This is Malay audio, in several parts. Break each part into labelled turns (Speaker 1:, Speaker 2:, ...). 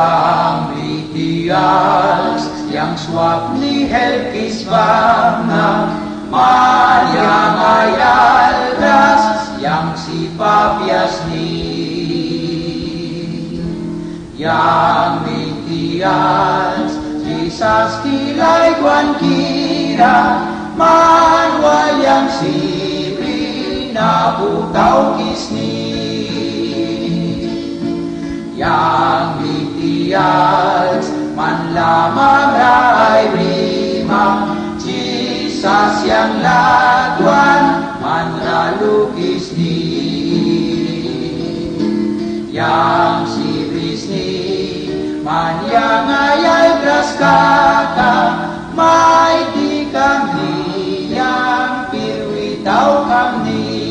Speaker 1: Yang ideals, yang swapni helkis banget, yang ayalras, yang si papiasni. Yang ideals, Jesus kilay guan kira, manwa yang sibri na butaw kisni. Yang ideals, man lamang ay rima, Jesus yang laguan, man ralukis ni. Yang si Brisni, man yang ayay gras kata, may di kami yang pirwitaw kami.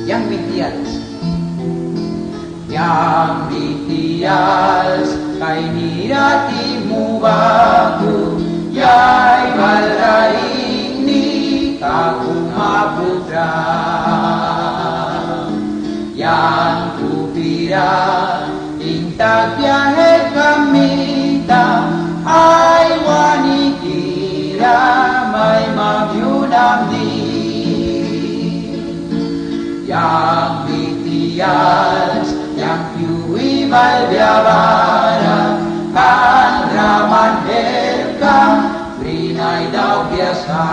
Speaker 1: Yang ideals, yang ideals, kay nirati mo bago, yay balraing ni kakumapudra. Yang kupira, intag biyahe kamita, ay wanikira, may magyunam ni. Yang ideals, yang piwi balbiabara, kan raman helkam, brinay daw biasa.